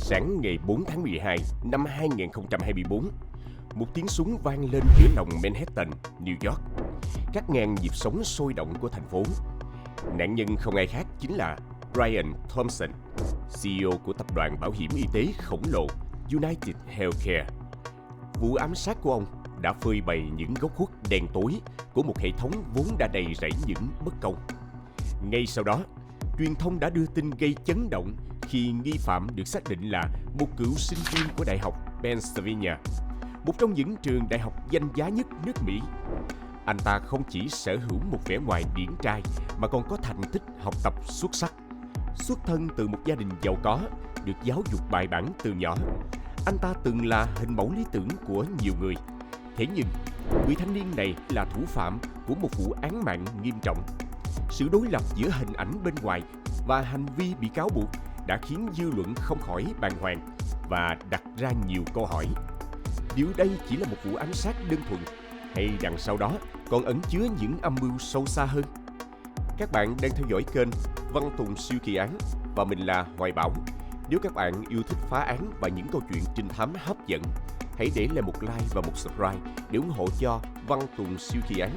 Sáng ngày 4 tháng 12 năm 2024, một tiếng súng vang lên giữa lòng Manhattan, New York, cắt ngang nhịp sống sôi động của thành phố. Nạn nhân không ai khác chính là Brian Thompson, CEO của tập đoàn bảo hiểm y tế khổng lồ United Healthcare. Vụ ám sát của ông đã phơi bày những góc khuất đen tối của một hệ thống vốn đã đầy rẫy những bất công. Ngay sau đó, truyền thông đã đưa tin gây chấn động khi nghi phạm được xác định là một cựu sinh viên của Đại học Pennsylvania, một trong những trường đại học danh giá nhất nước Mỹ. Anh ta không chỉ sở hữu một vẻ ngoài điển trai mà còn có thành tích học tập xuất sắc. Xuất thân từ một gia đình giàu có, được giáo dục bài bản từ nhỏ, anh ta từng là hình mẫu lý tưởng của nhiều người. Thế nhưng, người thanh niên này là thủ phạm của một vụ án mạng nghiêm trọng. Sự đối lập giữa hình ảnh bên ngoài và hành vi bị cáo buộc đã khiến dư luận không khỏi bàng hoàng và đặt ra nhiều câu hỏi. Liệu đây chỉ là một vụ ám sát đơn thuần, hay đằng sau đó còn ẩn chứa những âm mưu sâu xa hơn? Các bạn đang theo dõi kênh Văn Tùng Siêu Kỳ Án và mình là Hoài Bảo. Nếu các bạn yêu thích phá án và những câu chuyện trinh thám hấp dẫn, hãy để lại một like và một subscribe để ủng hộ cho Văn Tùng Siêu Kỳ Án.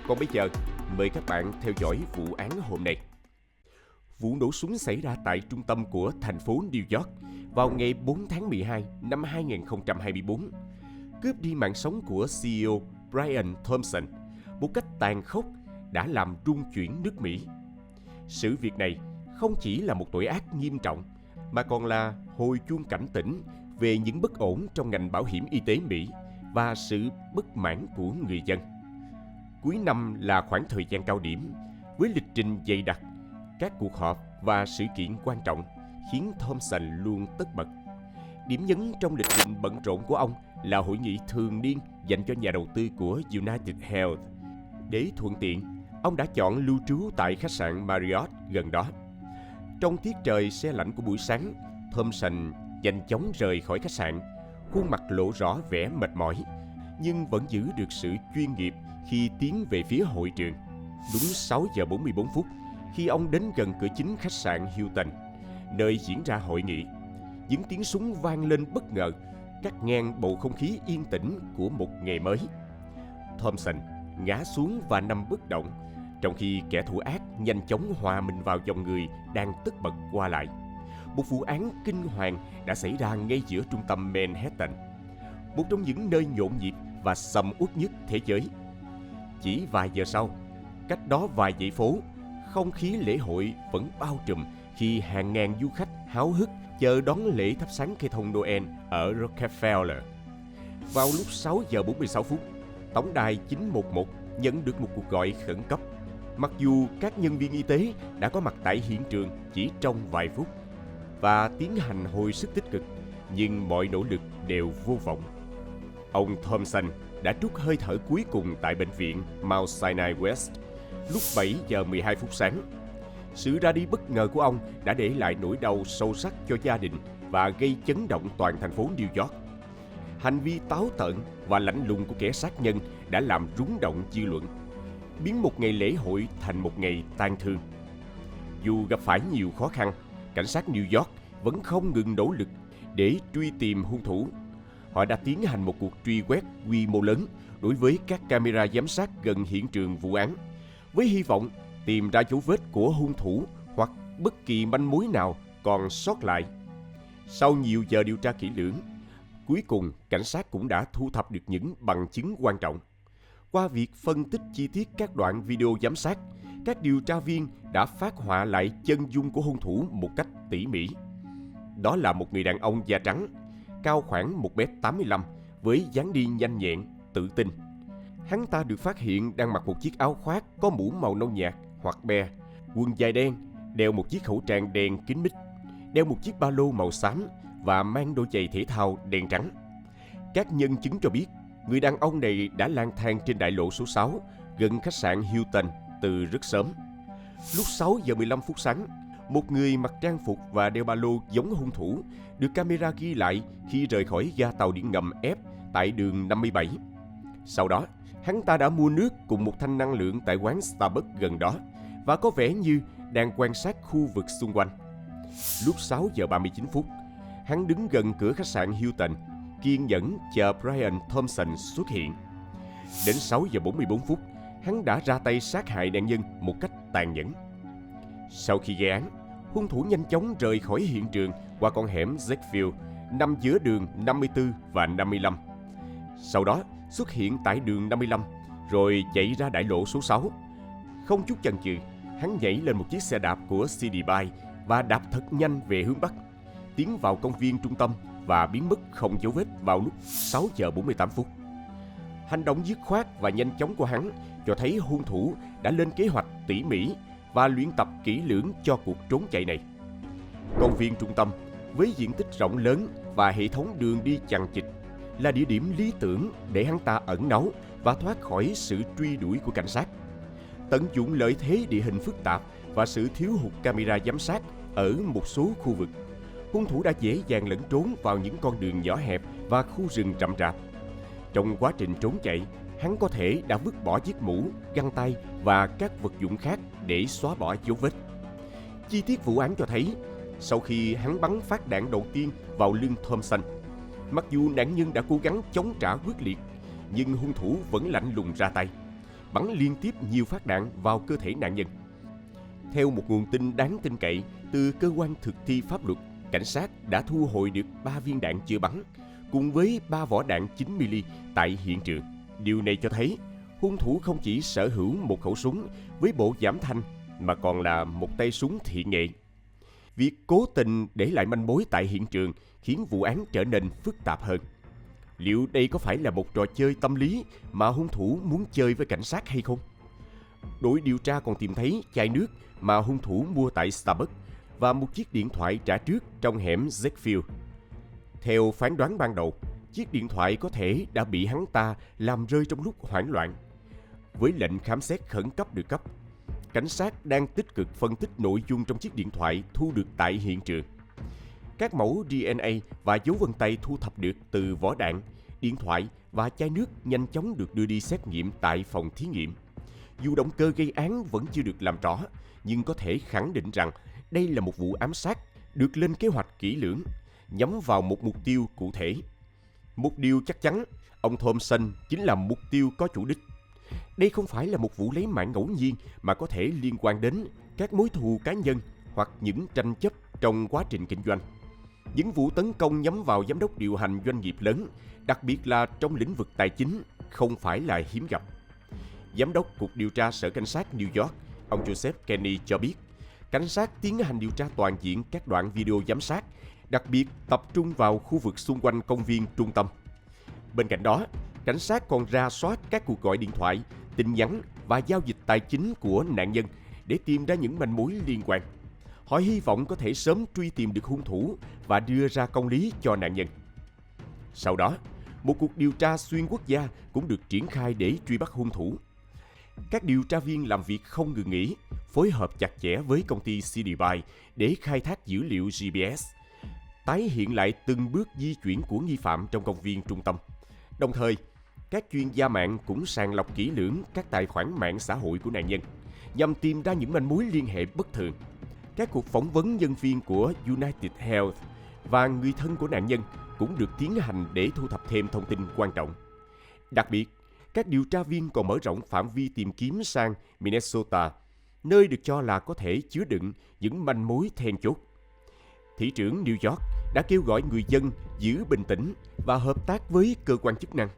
Còn bây giờ, mời các bạn theo dõi vụ án hôm nay. Vụ nổ súng xảy ra tại trung tâm của thành phố New York vào ngày 4 tháng 12 năm 2024, cướp đi mạng sống của CEO Brian Thompson một cách tàn khốc đã làm rung chuyển nước Mỹ. Sự việc này không chỉ là một tội ác nghiêm trọng mà còn là hồi chuông cảnh tỉnh về những bất ổn trong ngành bảo hiểm y tế Mỹ và sự bất mãn của người dân. Cuối năm là khoảng thời gian cao điểm với lịch trình dày đặc, các cuộc họp và sự kiện quan trọng khiến Thompson luôn tất bật. Điểm nhấn trong lịch trình bận rộn của ông là hội nghị thường niên dành cho nhà đầu tư của United Health. Để thuận tiện, ông đã chọn lưu trú tại khách sạn Marriott gần đó. Trong tiết trời se lạnh của buổi sáng, Thompson nhanh chóng rời khỏi khách sạn, khuôn mặt lộ rõ vẻ mệt mỏi, nhưng vẫn giữ được sự chuyên nghiệp khi tiến về phía hội trường. Đúng 6 giờ 44 phút, khi ông đến gần cửa chính khách sạn Hilton, nơi diễn ra hội nghị, những tiếng súng vang lên bất ngờ, cắt ngang bầu không khí yên tĩnh của một ngày mới. Thompson ngã xuống và nằm bất động, trong khi kẻ thủ ác nhanh chóng hòa mình vào dòng người đang tất bật qua lại. Một vụ án kinh hoàng đã xảy ra ngay giữa trung tâm Manhattan, một trong những nơi nhộn nhịp và sầm uất nhất thế giới. Chỉ vài giờ sau, cách đó vài dãy phố, không khí lễ hội vẫn bao trùm khi hàng ngàn du khách háo hức chờ đón lễ thắp sáng cây thông Noel ở Rockefeller. Vào lúc 6 giờ 46 phút, tổng đài 911 nhận được một cuộc gọi khẩn cấp. Mặc dù các nhân viên y tế đã có mặt tại hiện trường chỉ trong vài phút và tiến hành hồi sức tích cực, nhưng mọi nỗ lực đều vô vọng. Ông Thompson đã trút hơi thở cuối cùng tại bệnh viện Mount Sinai West lúc 7 giờ 12 phút sáng. Sự ra đi bất ngờ của ông đã để lại nỗi đau sâu sắc cho gia đình và gây chấn động toàn thành phố New York. Hành vi táo tợn và lạnh lùng của kẻ sát nhân đã làm rúng động dư luận, biến một ngày lễ hội thành một ngày tang thương. Dù gặp phải nhiều khó khăn, cảnh sát New York vẫn không ngừng nỗ lực để truy tìm hung thủ. Họ đã tiến hành một cuộc truy quét quy mô lớn đối với các camera giám sát gần hiện trường vụ án, với hy vọng tìm ra dấu vết của hung thủ hoặc bất kỳ manh mối nào còn sót lại. Sau nhiều giờ điều tra kỹ lưỡng, cuối cùng cảnh sát cũng đã thu thập được những bằng chứng quan trọng. Qua việc phân tích chi tiết các đoạn video giám sát, các điều tra viên đã phác họa lại chân dung của hung thủ một cách tỉ mỉ. Đó là một người đàn ông da trắng, cao khoảng 1m85 với dáng đi nhanh nhẹn, tự tin. Hắn ta được phát hiện đang mặc một chiếc áo khoác có mũ màu nâu nhạt hoặc be, quần dài đen, đeo một chiếc khẩu trang đen kín mít, đeo một chiếc ba lô màu xám và mang đôi giày thể thao đen trắng. Các nhân chứng cho biết, người đàn ông này đã lang thang trên đại lộ số 6 gần khách sạn Hilton từ rất sớm. Lúc 6 giờ 15 phút sáng, một người mặc trang phục và đeo ba lô giống hung thủ được camera ghi lại khi rời khỏi ga tàu điện ngầm F tại đường 57. Sau đó, hắn ta đã mua nước cùng một thanh năng lượng tại quán Starbucks gần đó và có vẻ như đang quan sát khu vực xung quanh. Lúc 6 giờ 39 phút, hắn đứng gần cửa khách sạn Hilton, kiên nhẫn chờ Brian Thompson xuất hiện. Đến 6 giờ 44 phút, hắn đã ra tay sát hại nạn nhân một cách tàn nhẫn. Sau khi gây án, hung thủ nhanh chóng rời khỏi hiện trường qua con hẻm Zekfield nằm giữa đường 54 và 55. Sau đó xuất hiện tại đường 55, rồi chạy ra đại lộ số 6. Không chút chần chừ, hắn nhảy lên một chiếc xe đạp của CD Bike và đạp thật nhanh về hướng Bắc, tiến vào công viên trung tâm và biến mất không dấu vết vào lúc 6 giờ 48 phút. Hành động dứt khoát và nhanh chóng của hắn cho thấy hung thủ đã lên kế hoạch tỉ mỉ và luyện tập kỹ lưỡng cho cuộc trốn chạy này. Công viên trung tâm với diện tích rộng lớn và hệ thống đường đi chằng chịt là địa điểm lý tưởng để hắn ta ẩn náu và thoát khỏi sự truy đuổi của cảnh sát. Tận dụng lợi thế địa hình phức tạp và sự thiếu hụt camera giám sát ở một số khu vực, hung thủ đã dễ dàng lẫn trốn vào những con đường nhỏ hẹp và khu rừng rậm rạp. Trong quá trình trốn chạy, hắn có thể đã vứt bỏ chiếc mũ, găng tay và các vật dụng khác để xóa bỏ dấu vết. Chi tiết vụ án cho thấy, sau khi hắn bắn phát đạn đầu tiên vào lưng Thompson, mặc dù nạn nhân đã cố gắng chống trả quyết liệt, nhưng hung thủ vẫn lạnh lùng ra tay, bắn liên tiếp nhiều phát đạn vào cơ thể nạn nhân. Theo một nguồn tin đáng tin cậy từ cơ quan thực thi pháp luật, cảnh sát đã thu hồi được 3 viên đạn chưa bắn, cùng với 3 vỏ đạn 9mm tại hiện trường. Điều này cho thấy hung thủ không chỉ sở hữu một khẩu súng với bộ giảm thanh mà còn là một tay súng thị nghệ. Việc cố tình để lại manh mối tại hiện trường khiến vụ án trở nên phức tạp hơn. Liệu đây có phải là một trò chơi tâm lý mà hung thủ muốn chơi với cảnh sát hay không? Đội điều tra còn tìm thấy chai nước mà hung thủ mua tại Starbucks và một chiếc điện thoại trả trước trong hẻm Zekfield. Theo phán đoán ban đầu, chiếc điện thoại có thể đã bị hắn ta làm rơi trong lúc hoảng loạn. Với lệnh khám xét khẩn cấp được cấp, cảnh sát đang tích cực phân tích nội dung trong chiếc điện thoại thu được tại hiện trường. Các mẫu DNA và dấu vân tay thu thập được từ vỏ đạn, điện thoại và chai nước nhanh chóng được đưa đi xét nghiệm tại phòng thí nghiệm. Dù động cơ gây án vẫn chưa được làm rõ, nhưng có thể khẳng định rằng đây là một vụ ám sát được lên kế hoạch kỹ lưỡng, nhắm vào một mục tiêu cụ thể. Một điều chắc chắn, ông Thompson chính là mục tiêu có chủ đích. Đây không phải là một vụ lấy mạng ngẫu nhiên mà có thể liên quan đến các mối thù cá nhân hoặc những tranh chấp trong quá trình kinh doanh. Những vụ tấn công nhắm vào giám đốc điều hành doanh nghiệp lớn, đặc biệt là trong lĩnh vực tài chính, không phải là hiếm gặp. Giám đốc Cục Điều tra Sở Cảnh sát New York, ông Joseph Kenney cho biết, cảnh sát tiến hành điều tra toàn diện các đoạn video giám sát, đặc biệt tập trung vào khu vực xung quanh công viên trung tâm. Bên cạnh đó, cảnh sát còn rà soát các cuộc gọi điện thoại, tin nhắn và giao dịch tài chính của nạn nhân để tìm ra những manh mối liên quan. Họ hy vọng có thể sớm truy tìm được hung thủ và đưa ra công lý cho nạn nhân. Sau đó, một cuộc điều tra xuyên quốc gia cũng được triển khai để truy bắt hung thủ. Các điều tra viên làm việc không ngừng nghỉ, phối hợp chặt chẽ với công ty CD Bike để khai thác dữ liệu GPS, tái hiện lại từng bước di chuyển của nghi phạm trong công viên trung tâm. Đồng thời, các chuyên gia mạng cũng sàng lọc kỹ lưỡng các tài khoản mạng xã hội của nạn nhân, nhằm tìm ra những manh mối liên hệ bất thường. Các cuộc phỏng vấn nhân viên của United Health và người thân của nạn nhân cũng được tiến hành để thu thập thêm thông tin quan trọng. Đặc biệt, các điều tra viên còn mở rộng phạm vi tìm kiếm sang Minnesota, nơi được cho là có thể chứa đựng những manh mối then chốt. Thị trưởng New York đã kêu gọi người dân giữ bình tĩnh và hợp tác với cơ quan chức năng.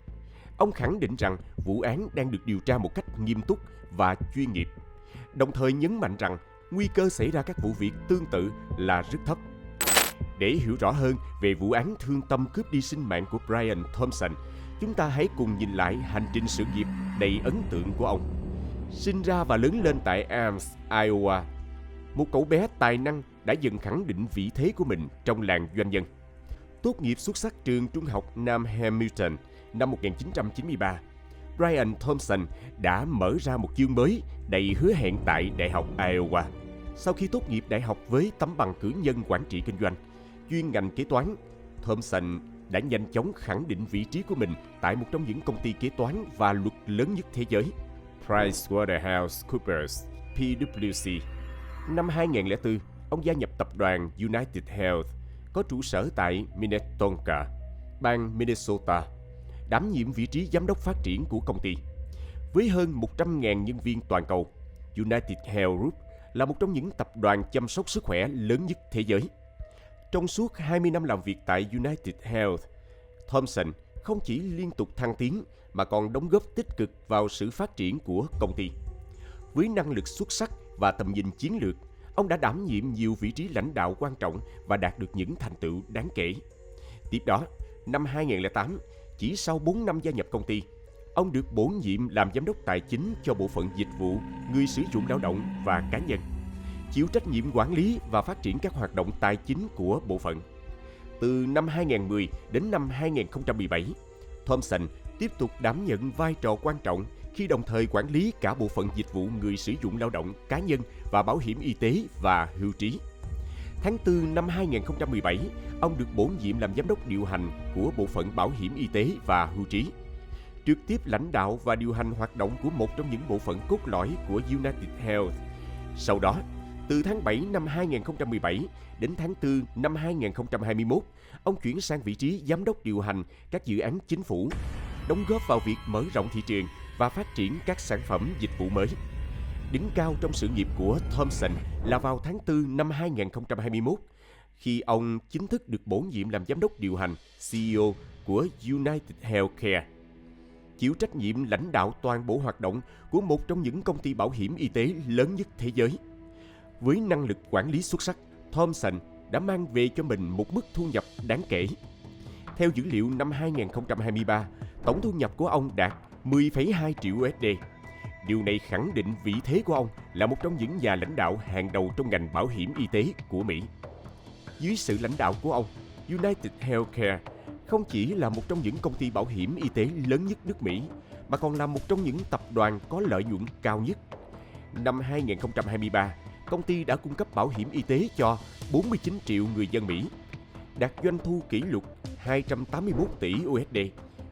Ông khẳng định rằng vụ án đang được điều tra một cách nghiêm túc và chuyên nghiệp, đồng thời nhấn mạnh rằng nguy cơ xảy ra các vụ việc tương tự là rất thấp. Để hiểu rõ hơn về vụ án thương tâm cướp đi sinh mạng của Brian Thompson, chúng ta hãy cùng nhìn lại hành trình sự nghiệp đầy ấn tượng của ông. Sinh ra và lớn lên tại Ames, Iowa, một cậu bé tài năng đã dần khẳng định vị thế của mình trong làng doanh nhân. Tốt nghiệp xuất sắc trường trung học Nam Hamilton năm 1993, Brian Thompson đã mở ra một chương mới đầy hứa hẹn tại Đại học Iowa. Sau khi tốt nghiệp đại học với tấm bằng cử nhân quản trị kinh doanh, chuyên ngành kế toán, Thompson đã nhanh chóng khẳng định vị trí của mình tại một trong những công ty kế toán và luật lớn nhất thế giới, PricewaterhouseCoopers, PwC. Năm 2004, ông gia nhập tập đoàn United Health, có trụ sở tại Minnetonka, bang Minnesota, đảm nhiệm vị trí giám đốc phát triển của công ty. Với hơn 100.000 nhân viên toàn cầu, United Health Group là một trong những tập đoàn chăm sóc sức khỏe lớn nhất thế giới. Trong suốt 20 năm làm việc tại United Health, Thompson không chỉ liên tục thăng tiến mà còn đóng góp tích cực vào sự phát triển của công ty. Với năng lực xuất sắc và tầm nhìn chiến lược, ông đã đảm nhiệm nhiều vị trí lãnh đạo quan trọng và đạt được những thành tựu đáng kể. Tiếp đó, năm 2008, chỉ sau 4 năm gia nhập công ty, ông được bổ nhiệm làm giám đốc tài chính cho bộ phận dịch vụ, người sử dụng lao động và cá nhân, chịu trách nhiệm quản lý và phát triển các hoạt động tài chính của bộ phận. Từ năm 2010 đến năm 2017, Thompson tiếp tục đảm nhận vai trò quan trọng khi đồng thời quản lý cả bộ phận dịch vụ người sử dụng lao động cá nhân và bảo hiểm y tế và hưu trí. Tháng 4 năm 2017, ông được bổ nhiệm làm giám đốc điều hành của bộ phận bảo hiểm y tế và hưu trí, trực tiếp lãnh đạo và điều hành hoạt động của một trong những bộ phận cốt lõi của United Health. Sau đó, từ tháng 7 năm 2017 đến tháng 4 năm 2021, ông chuyển sang vị trí giám đốc điều hành các dự án chính phủ, đóng góp vào việc mở rộng thị trường và phát triển các sản phẩm dịch vụ mới. Đỉnh cao trong sự nghiệp của Thompson là vào tháng 4 năm 2021, khi ông chính thức được bổ nhiệm làm giám đốc điều hành CEO của United Healthcare, chịu trách nhiệm lãnh đạo toàn bộ hoạt động của một trong những công ty bảo hiểm y tế lớn nhất thế giới. Với năng lực quản lý xuất sắc, Thompson đã mang về cho mình một mức thu nhập đáng kể. Theo dữ liệu năm 2023, tổng thu nhập của ông đạt 10,2 triệu USD. Điều này khẳng định vị thế của ông là một trong những nhà lãnh đạo hàng đầu trong ngành bảo hiểm y tế của Mỹ. Dưới sự lãnh đạo của ông, United Healthcare không chỉ là một trong những công ty bảo hiểm y tế lớn nhất nước Mỹ, mà còn là một trong những tập đoàn có lợi nhuận cao nhất. Năm 2023, công ty đã cung cấp bảo hiểm y tế cho 49 triệu người dân Mỹ, đạt doanh thu kỷ lục 281 tỷ USD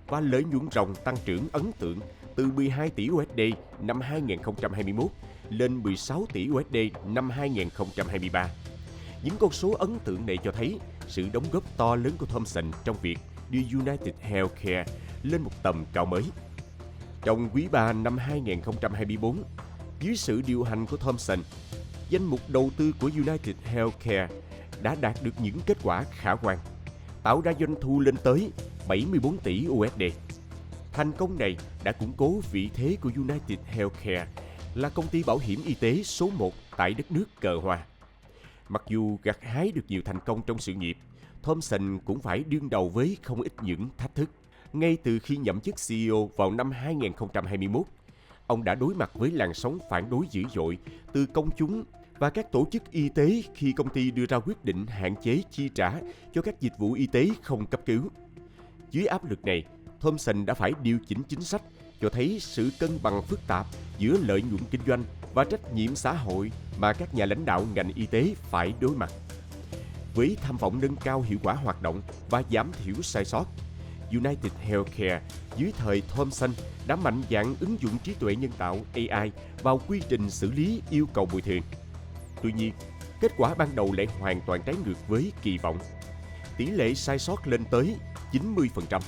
và lợi nhuận ròng tăng trưởng ấn tượng từ 12 tỷ USD năm 2021 lên 16 tỷ USD năm 2023. Những con số ấn tượng này cho thấy sự đóng góp to lớn của Thompson trong việc đưa United Healthcare lên một tầm cao mới. Trong quý 3 năm 2024, dưới sự điều hành của Thompson, danh mục đầu tư của United Healthcare đã đạt được những kết quả khả quan, tạo ra doanh thu lên tới 74 tỷ USD. Thành công này đã củng cố vị thế của United Healthcare là công ty bảo hiểm y tế số 1 tại đất nước cờ hoa. Mặc dù gặt hái được nhiều thành công trong sự nghiệp, Thompson cũng phải đương đầu với không ít những thách thức. Ngay từ khi nhậm chức CEO vào năm 2021, ông đã đối mặt với làn sóng phản đối dữ dội từ công chúng và các tổ chức y tế khi công ty đưa ra quyết định hạn chế chi trả cho các dịch vụ y tế không cấp cứu. Dưới áp lực này, Thompson đã phải điều chỉnh chính sách, cho thấy sự cân bằng phức tạp giữa lợi nhuận kinh doanh và trách nhiệm xã hội mà các nhà lãnh đạo ngành y tế phải đối mặt. Với tham vọng nâng cao hiệu quả hoạt động và giảm thiểu sai sót, United Healthcare dưới thời Thompson đã mạnh dạn ứng dụng trí tuệ nhân tạo AI vào quy trình xử lý yêu cầu bồi thường. Tuy nhiên, kết quả ban đầu lại hoàn toàn trái ngược với kỳ vọng. Tỷ lệ sai sót lên tới 90%,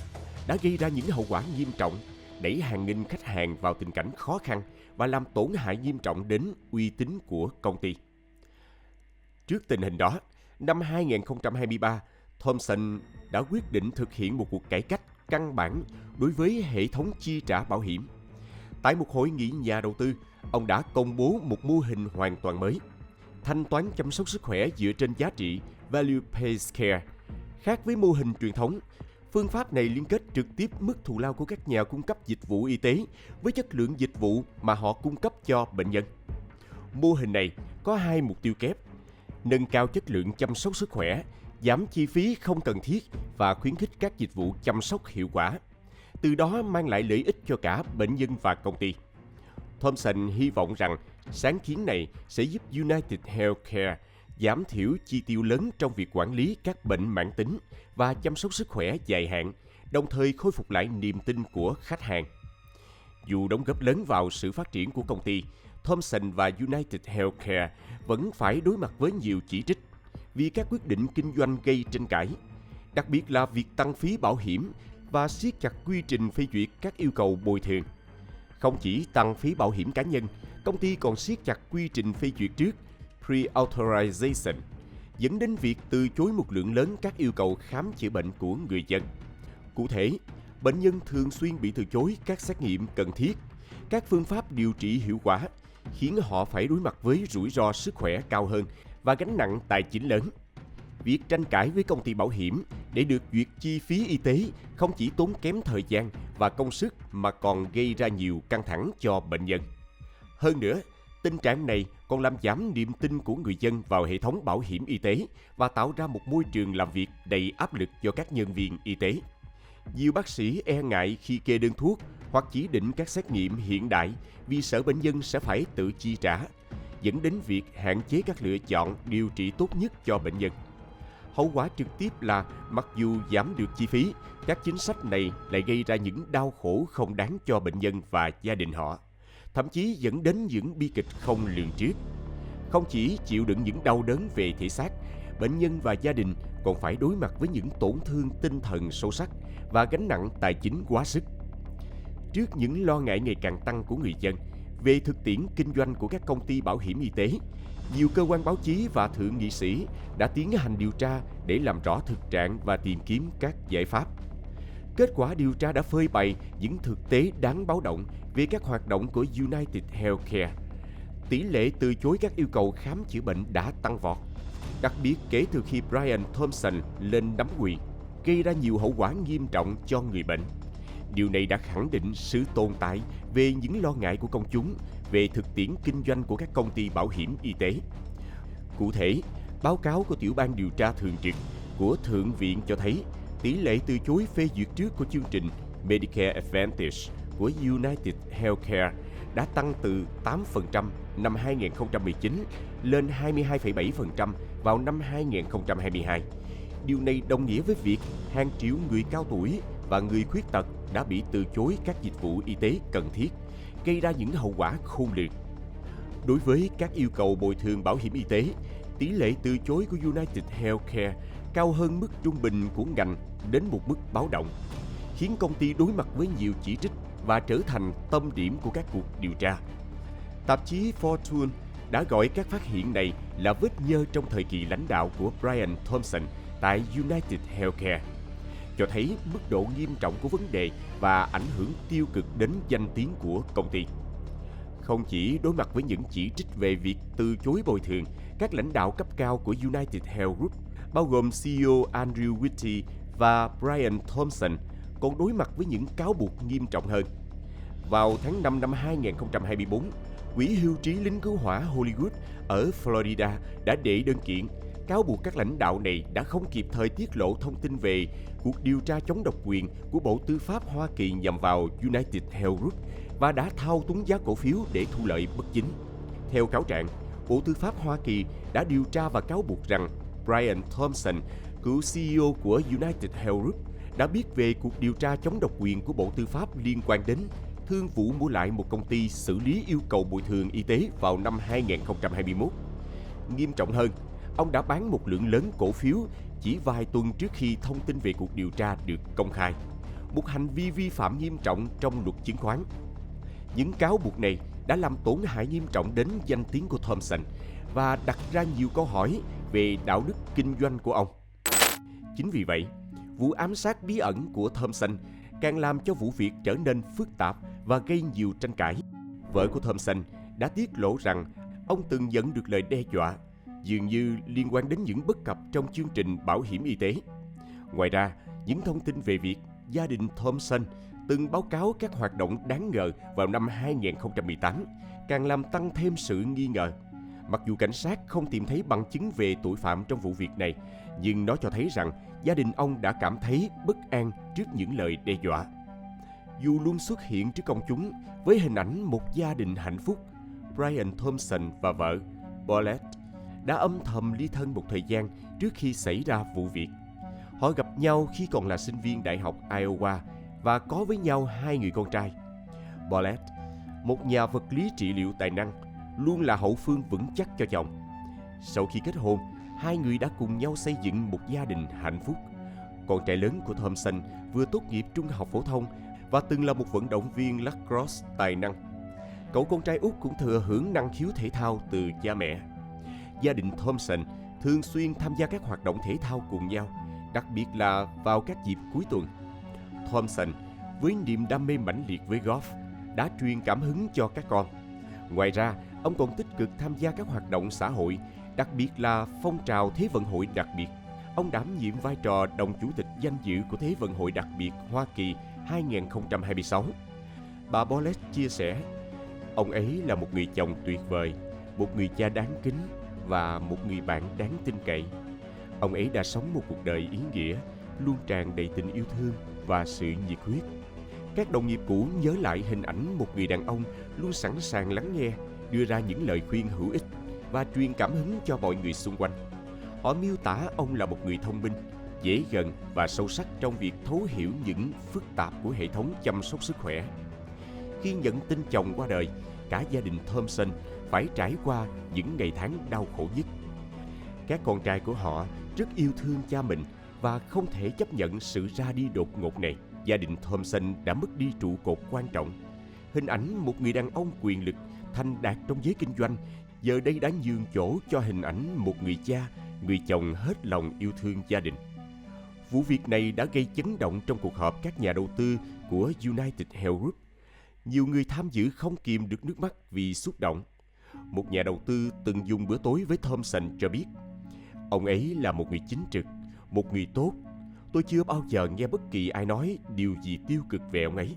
đã gây ra những hậu quả nghiêm trọng, đẩy hàng nghìn khách hàng vào tình cảnh khó khăn và làm tổn hại nghiêm trọng đến uy tín của công ty. Trước tình hình đó, năm 2023, Thompson đã quyết định thực hiện một cuộc cải cách căn bản đối với hệ thống chi trả bảo hiểm. Tại một hội nghị nhà đầu tư, ông đã công bố một mô hình hoàn toàn mới, thanh toán chăm sóc sức khỏe dựa trên giá trị Value-Based Care. Khác với mô hình truyền thống, phương pháp này liên kết trực tiếp mức thù lao của các nhà cung cấp dịch vụ y tế với chất lượng dịch vụ mà họ cung cấp cho bệnh nhân. Mô hình này có hai mục tiêu kép: nâng cao chất lượng chăm sóc sức khỏe, giảm chi phí không cần thiết và khuyến khích các dịch vụ chăm sóc hiệu quả, từ đó mang lại lợi ích cho cả bệnh nhân và công ty. Thompson hy vọng rằng sáng kiến này sẽ giúp United Healthcare giảm thiểu chi tiêu lớn trong việc quản lý các bệnh mãn tính và chăm sóc sức khỏe dài hạn, đồng thời khôi phục lại niềm tin của khách hàng. Dù đóng góp lớn vào sự phát triển của công ty, Thompson và United Healthcare vẫn phải đối mặt với nhiều chỉ trích. vì các quyết định kinh doanh gây tranh cãi, đặc biệt là việc tăng phí bảo hiểm và siết chặt quy trình phê duyệt các yêu cầu bồi thường. Không chỉ tăng phí bảo hiểm cá nhân, công ty còn siết chặt quy trình phê duyệt trước pre-authorization, dẫn đến việc từ chối một lượng lớn các yêu cầu khám chữa bệnh của người dân. Cụ thể, bệnh nhân thường xuyên bị từ chối các xét nghiệm cần thiết, các phương pháp điều trị hiệu quả, khiến họ phải đối mặt với rủi ro sức khỏe cao hơn và gánh nặng tài chính lớn. Việc tranh cãi với công ty bảo hiểm để được duyệt chi phí y tế không chỉ tốn kém thời gian và công sức mà còn gây ra nhiều căng thẳng cho bệnh nhân. Hơn nữa, tình trạng này còn làm giảm niềm tin của người dân vào hệ thống bảo hiểm y tế và tạo ra một môi trường làm việc đầy áp lực cho các nhân viên y tế. Nhiều bác sĩ e ngại khi kê đơn thuốc hoặc chỉ định các xét nghiệm hiện đại vì sợ bệnh nhân sẽ phải tự chi trả, dẫn đến việc hạn chế các lựa chọn điều trị tốt nhất cho bệnh nhân. Hậu quả trực tiếp là mặc dù giảm được chi phí, các chính sách này lại gây ra những đau khổ không đáng cho bệnh nhân và gia đình họ, thậm chí dẫn đến những bi kịch không lường trước. Không chỉ chịu đựng những đau đớn về thể xác, bệnh nhân và gia đình còn phải đối mặt với những tổn thương tinh thần sâu sắc và gánh nặng tài chính quá sức. Trước những lo ngại ngày càng tăng của người dân về thực tiễn kinh doanh của các công ty bảo hiểm y tế, nhiều cơ quan báo chí và thượng nghị sĩ đã tiến hành điều tra để làm rõ thực trạng và tìm kiếm các giải pháp. Kết quả điều tra đã phơi bày những thực tế đáng báo động về các hoạt động của United Healthcare. Tỷ lệ từ chối các yêu cầu khám chữa bệnh đã tăng vọt, đặc biệt kể từ khi Brian Thompson lên nắm quyền, gây ra nhiều hậu quả nghiêm trọng cho người bệnh. Điều này đã khẳng định sự tồn tại về những lo ngại của công chúng về thực tiễn kinh doanh của các công ty bảo hiểm y tế. Cụ thể, báo cáo của Tiểu ban điều tra thường trực của Thượng viện cho thấy tỷ lệ từ chối phê duyệt trước của chương trình Medicare Advantage của United Healthcare đã tăng từ 8% năm 2019 lên 22,7% vào năm 2022. Điều này đồng nghĩa với việc hàng triệu người cao tuổi và người khuyết tật đã bị từ chối các dịch vụ y tế cần thiết, gây ra những hậu quả khôn lường. Đối với các yêu cầu bồi thường bảo hiểm y tế, tỷ lệ từ chối của United Healthcare cao hơn mức trung bình của ngành đến một mức báo động, khiến công ty đối mặt với nhiều chỉ trích và trở thành tâm điểm của các cuộc điều tra. Tạp chí Fortune đã gọi các phát hiện này là vết nhơ trong thời kỳ lãnh đạo của Brian Thompson tại United Healthcare, cho thấy mức độ nghiêm trọng của vấn đề và ảnh hưởng tiêu cực đến danh tiếng của công ty. Không chỉ đối mặt với những chỉ trích về việc từ chối bồi thường, các lãnh đạo cấp cao của United Health Group, bao gồm CEO Andrew Whitty và Brian Thompson, còn đối mặt với những cáo buộc nghiêm trọng hơn. Vào tháng 5 năm 2024, Quỹ hưu trí lính cứu hỏa Hollywood ở Florida đã đệ đơn kiện cáo buộc các lãnh đạo này đã không kịp thời tiết lộ thông tin về cuộc điều tra chống độc quyền của Bộ Tư pháp Hoa Kỳ nhằm vào United Health Group và đã thao túng giá cổ phiếu để thu lợi bất chính. Theo cáo trạng, Bộ Tư pháp Hoa Kỳ đã điều tra và cáo buộc rằng Brian Thompson, cựu CEO của United Health Group, đã biết về cuộc điều tra chống độc quyền của Bộ Tư pháp liên quan đến thương vụ mua lại một công ty xử lý yêu cầu bồi thường y tế vào năm 2021. Nghiêm trọng hơn, ông đã bán một lượng lớn cổ phiếu chỉ vài tuần trước khi thông tin về cuộc điều tra được công khai, một hành vi vi phạm nghiêm trọng trong luật chứng khoán. Những cáo buộc này đã làm tổn hại nghiêm trọng đến danh tiếng của Thompson và đặt ra nhiều câu hỏi về đạo đức kinh doanh của ông. Chính vì vậy, vụ ám sát bí ẩn của Thompson càng làm cho vụ việc trở nên phức tạp và gây nhiều tranh cãi. Vợ của Thompson đã tiết lộ rằng ông từng nhận được lời đe dọa, dường như liên quan đến những bất cập trong chương trình bảo hiểm y tế. Ngoài ra, những thông tin về việc gia đình Thompson từng báo cáo các hoạt động đáng ngờ vào năm 2018 càng làm tăng thêm sự nghi ngờ. Mặc dù cảnh sát không tìm thấy bằng chứng về tội phạm trong vụ việc này, nhưng nó cho thấy rằng gia đình ông đã cảm thấy bất an trước những lời đe dọa. Dù luôn xuất hiện trước công chúng với hình ảnh một gia đình hạnh phúc, Brian Thompson và vợ, Paulette, đã âm thầm ly thân một thời gian trước khi xảy ra vụ việc. Họ gặp nhau khi còn là sinh viên Đại học Iowa và có với nhau 2 người con trai. Paulette, một nhà vật lý trị liệu tài năng, luôn là hậu phương vững chắc cho chồng. Sau khi kết hôn, hai người đã cùng nhau xây dựng một gia đình hạnh phúc. Con trai lớn của Thompson vừa tốt nghiệp trung học phổ thông và từng là một vận động viên lacrosse tài năng. Cậu con trai út cũng thừa hưởng năng khiếu thể thao từ cha mẹ. Gia đình Thompson thường xuyên tham gia các hoạt động thể thao cùng nhau, đặc biệt là vào các dịp cuối tuần. Thompson, với niềm đam mê mãnh liệt với golf, đã truyền cảm hứng cho các con. Ngoài ra, ông còn tích cực tham gia các hoạt động xã hội, đặc biệt là phong trào Thế vận hội đặc biệt. Ông đảm nhiệm vai trò đồng chủ tịch danh dự của Thế vận hội đặc biệt Hoa Kỳ 2026. Bà Boles chia sẻ, ông ấy là một người chồng tuyệt vời, một người cha đáng kính và một người bạn đáng tin cậy. Ông ấy đã sống một cuộc đời ý nghĩa, luôn tràn đầy tình yêu thương và sự nhiệt huyết. Các đồng nghiệp cũ nhớ lại hình ảnh một người đàn ông luôn sẵn sàng lắng nghe, đưa ra những lời khuyên hữu ích và truyền cảm hứng cho mọi người xung quanh. Họ miêu tả ông là một người thông minh, dễ gần và sâu sắc trong việc thấu hiểu những phức tạp của hệ thống chăm sóc sức khỏe. Khi nhận tin chồng qua đời, cả gia đình Thompson phải trải qua những ngày tháng đau khổ nhất. Các con trai của họ rất yêu thương cha mình và không thể chấp nhận sự ra đi đột ngột này. Gia đình Thompson đã mất đi trụ cột quan trọng. Hình ảnh một người đàn ông quyền lực, thành đạt trong giới kinh doanh, giờ đây đã nhường chỗ cho hình ảnh một người cha, người chồng hết lòng yêu thương gia đình. Vụ việc này đã gây chấn động trong cuộc họp các nhà đầu tư của United Health Group. Nhiều người tham dự không kìm được nước mắt vì xúc động. Một nhà đầu tư từng dùng bữa tối với Thompson cho biết, ông ấy là một người chính trực, một người tốt. Tôi chưa bao giờ nghe bất kỳ ai nói điều gì tiêu cực về ông ấy.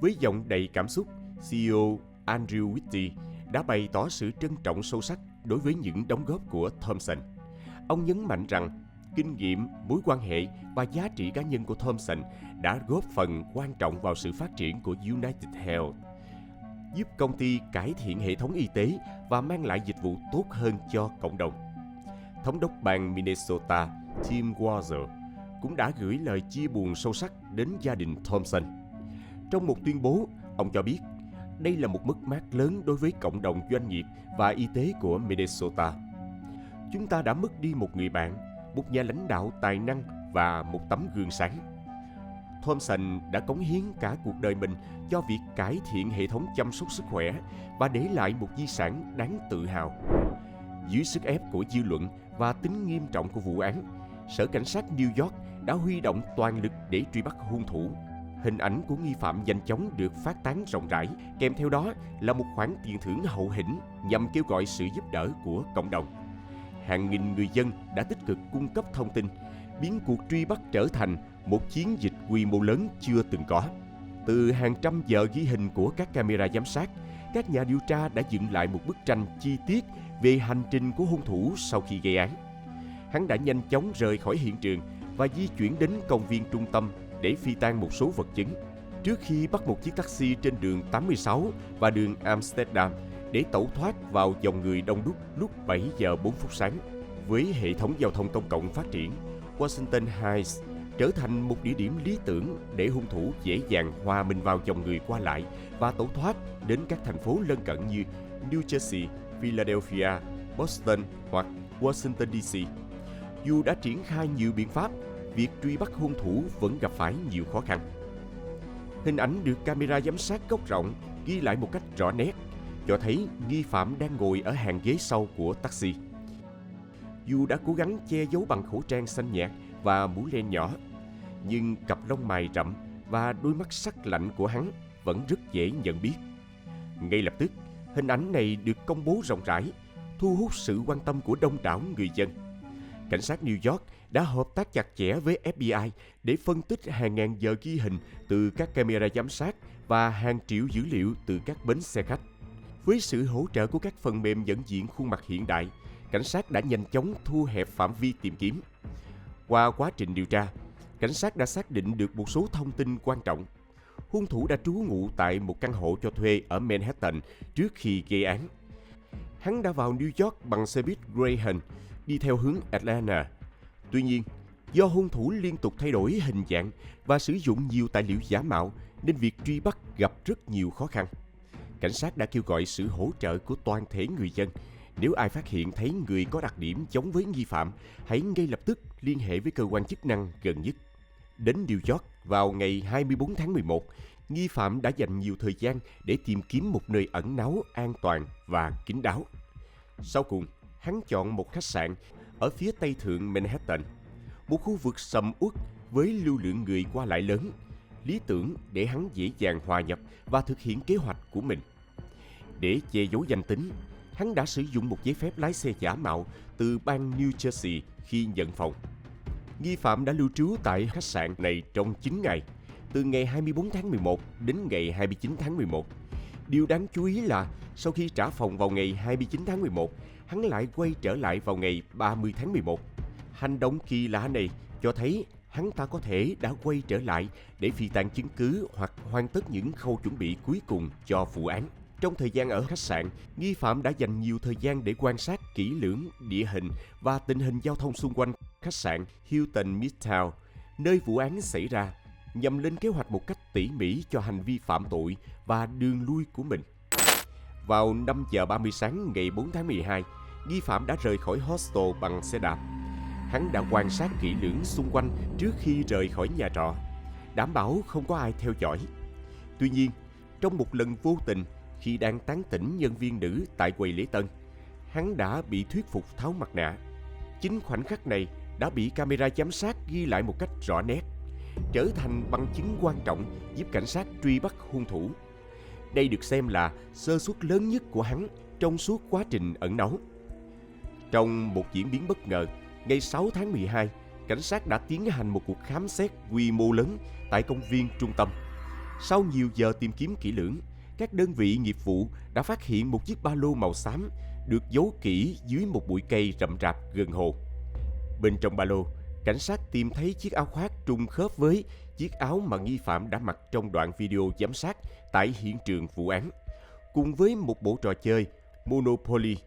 Với giọng đầy cảm xúc, CEO Andrew Whitty đã bày tỏ sự trân trọng sâu sắc đối với những đóng góp của Thompson. Ông nhấn mạnh rằng kinh nghiệm, mối quan hệ và giá trị cá nhân của Thompson đã góp phần quan trọng vào sự phát triển của United Health, giúp công ty cải thiện hệ thống y tế và mang lại dịch vụ tốt hơn cho cộng đồng. Thống đốc bang Minnesota Tim Walzer cũng đã gửi lời chia buồn sâu sắc đến gia đình Thompson. Trong một tuyên bố, ông cho biết đây là một mất mát lớn đối với cộng đồng doanh nghiệp và y tế của Minnesota. Chúng ta đã mất đi một người bạn, một nhà lãnh đạo tài năng và một tấm gương sáng. Thompson đã cống hiến cả cuộc đời mình cho việc cải thiện hệ thống chăm sóc sức khỏe và để lại một di sản đáng tự hào. Dưới sức ép của dư luận và tính nghiêm trọng của vụ án, Sở Cảnh sát New York đã huy động toàn lực để truy bắt hung thủ. Hình ảnh của nghi phạm nhanh chóng được phát tán rộng rãi, kèm theo đó là một khoản tiền thưởng hậu hĩnh nhằm kêu gọi sự giúp đỡ của cộng đồng. Hàng nghìn người dân đã tích cực cung cấp thông tin, biến cuộc truy bắt trở thành một chiến dịch quy mô lớn chưa từng có. Từ hàng trăm giờ ghi hình của các camera giám sát, các nhà điều tra đã dựng lại một bức tranh chi tiết về hành trình của hung thủ sau khi gây án. Hắn đã nhanh chóng rời khỏi hiện trường và di chuyển đến công viên trung tâm để phi tang một số vật chứng, trước khi bắt một chiếc taxi trên đường 86 và đường Amsterdam để tẩu thoát vào dòng người đông đúc lúc 7 giờ 4 phút sáng. Với hệ thống giao thông công cộng phát triển, Washington Heights trở thành một địa điểm lý tưởng để hung thủ dễ dàng hòa mình vào dòng người qua lại và tẩu thoát đến các thành phố lân cận như New Jersey, Philadelphia, Boston hoặc Washington DC. Dù đã triển khai nhiều biện pháp, việc truy bắt hung thủ vẫn gặp phải nhiều khó khăn. Hình ảnh được camera giám sát góc rộng ghi lại một cách rõ nét, cho thấy nghi phạm đang ngồi ở hàng ghế sau của taxi. Dù đã cố gắng che giấu bằng khẩu trang xanh nhạt và mũ len nhỏ, nhưng cặp lông mày rậm và đôi mắt sắc lạnh của hắn vẫn rất dễ nhận biết. Ngay lập tức, hình ảnh này được công bố rộng rãi, thu hút sự quan tâm của đông đảo người dân. Cảnh sát New York đã hợp tác chặt chẽ với FBI để phân tích hàng ngàn giờ ghi hình từ các camera giám sát và hàng triệu dữ liệu từ các bến xe khách. Với sự hỗ trợ của các phần mềm nhận diện khuôn mặt hiện đại, cảnh sát đã nhanh chóng thu hẹp phạm vi tìm kiếm. Qua quá trình điều tra, cảnh sát đã xác định được một số thông tin quan trọng. Hung thủ đã trú ngụ tại một căn hộ cho thuê ở Manhattan trước khi gây án. Hắn đã vào New York bằng xe buýt Greyhound đi theo hướng Atlanta. Tuy nhiên, do hung thủ liên tục thay đổi hình dạng và sử dụng nhiều tài liệu giả mạo nên việc truy bắt gặp rất nhiều khó khăn. Cảnh sát đã kêu gọi sự hỗ trợ của toàn thể người dân Nếu ai phát hiện thấy người có đặc điểm giống với nghi phạm, hãy ngay lập tức liên hệ với cơ quan chức năng gần nhất. Đến New York vào ngày 24 tháng 11, nghi phạm đã dành nhiều thời gian để tìm kiếm một nơi ẩn náu an toàn và kín đáo. Sau cùng, hắn chọn một khách sạn ở phía tây thượng Manhattan, một khu vực sầm uất với lưu lượng người qua lại lớn, lý tưởng để hắn dễ dàng hòa nhập và thực hiện kế hoạch của mình. Để che giấu danh tính, hắn đã sử dụng một giấy phép lái xe giả mạo từ bang New Jersey khi nhận phòng. Nghi phạm đã lưu trú tại khách sạn này trong 9 ngày, từ ngày 24 tháng 11 đến ngày 29 tháng 11. Điều đáng chú ý là sau khi trả phòng vào ngày 29 tháng 11, hắn lại quay trở lại vào ngày 30 tháng 11. Hành động kỳ lạ này cho thấy hắn ta có thể đã quay trở lại để phi tang chứng cứ hoặc hoàn tất những khâu chuẩn bị cuối cùng cho vụ án. Trong thời gian ở khách sạn, nghi phạm đã dành nhiều thời gian để quan sát kỹ lưỡng địa hình và tình hình giao thông xung quanh khách sạn Hilton Midtown, nơi vụ án xảy ra, nhằm lên kế hoạch một cách tỉ mỉ cho hành vi phạm tội và đường lui của mình. Vào 5 giờ 30 sáng ngày 4 tháng 12, nghi phạm đã rời khỏi hostel bằng xe đạp. Hắn đã quan sát kỹ lưỡng xung quanh trước khi rời khỏi nhà trọ, đảm bảo không có ai theo dõi. Tuy nhiên, trong một lần vô tình, khi đang tán tỉnh nhân viên nữ tại quầy lễ tân, hắn đã bị thuyết phục tháo mặt nạ. Chính khoảnh khắc này đã bị camera giám sát ghi lại một cách rõ nét, trở thành bằng chứng quan trọng giúp cảnh sát truy bắt hung thủ. Đây được xem là sơ suất lớn nhất của hắn trong suốt quá trình ẩn náu. Trong một diễn biến bất ngờ, ngày 6 tháng 12, cảnh sát đã tiến hành một cuộc khám xét quy mô lớn tại công viên trung tâm. Sau nhiều giờ tìm kiếm kỹ lưỡng, các đơn vị nghiệp vụ đã phát hiện một chiếc ba lô màu xám được giấu kỹ dưới một bụi cây rậm rạp gần hồ. Bên trong ba lô, cảnh sát tìm thấy chiếc áo khoác trùng khớp với chiếc áo mà nghi phạm đã mặc trong đoạn video giám sát tại hiện trường vụ án, cùng với một bộ trò chơi Monopoly.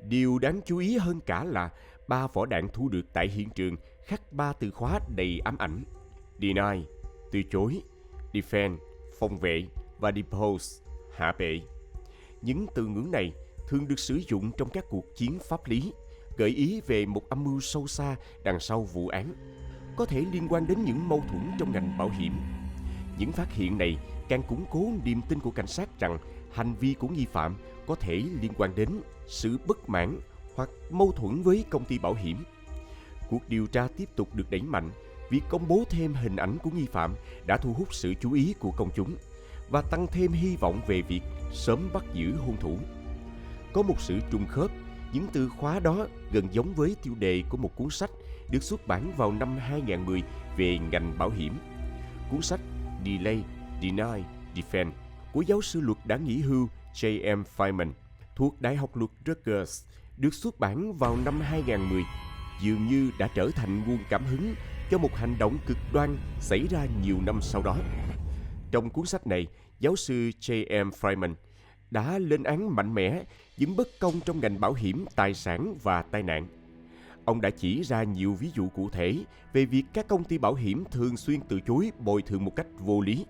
Điều đáng chú ý hơn cả là 3 vỏ đạn thu được tại hiện trường khắc 3 từ khóa đầy ám ảnh: deny, từ chối; defend, phòng vệ; và depose, hạ bệ. Những từ ngữ này thường được sử dụng trong các cuộc chiến pháp lý, gợi ý về một âm mưu sâu xa đằng sau vụ án, có thể liên quan đến những mâu thuẫn trong ngành bảo hiểm. Những phát hiện này càng củng cố niềm tin của cảnh sát rằng hành vi của nghi phạm có thể liên quan đến sự bất mãn hoặc mâu thuẫn với công ty bảo hiểm. Cuộc điều tra tiếp tục được đẩy mạnh. Việc công bố thêm hình ảnh của nghi phạm đã thu hút sự chú ý của công chúng và tăng thêm hy vọng về việc sớm bắt giữ hung thủ. Có một sự trùng khớp, những từ khóa đó gần giống với tiêu đề của một cuốn sách được xuất bản vào năm 2010 về ngành bảo hiểm. Cuốn sách Delay, Deny, Defend của giáo sư luật đã nghỉ hưu J.M. Feynman thuộc Đại học luật Rutgers được xuất bản vào năm 2010 dường như đã trở thành nguồn cảm hứng cho một hành động cực đoan xảy ra nhiều năm sau đó. Trong cuốn sách này, giáo sư J.M. Feynman đã lên án mạnh mẽ những bất công trong ngành bảo hiểm tài sản và tai nạn. Ông đã chỉ ra nhiều ví dụ cụ thể về việc các công ty bảo hiểm thường xuyên từ chối bồi thường một cách vô lý,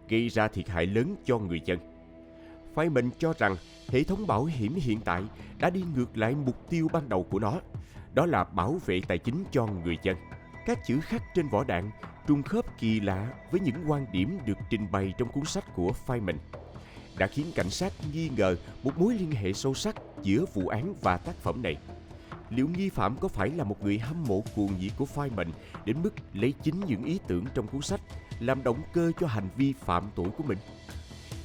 gây ra thiệt hại lớn cho người dân. Feynman cho rằng hệ thống bảo hiểm hiện tại đã đi ngược lại mục tiêu ban đầu của nó, đó là bảo vệ tài chính cho người dân. Các chữ khắc trên vỏ đạn trùng khớp kỳ lạ với những quan điểm được trình bày trong cuốn sách của Feynman, đã khiến cảnh sát nghi ngờ một mối liên hệ sâu sắc giữa vụ án và tác phẩm này. Liệu nghi phạm có phải là một người hâm mộ cuồng nhiệt của Feynman đến mức lấy chính những ý tưởng trong cuốn sách làm động cơ cho hành vi phạm tội của mình?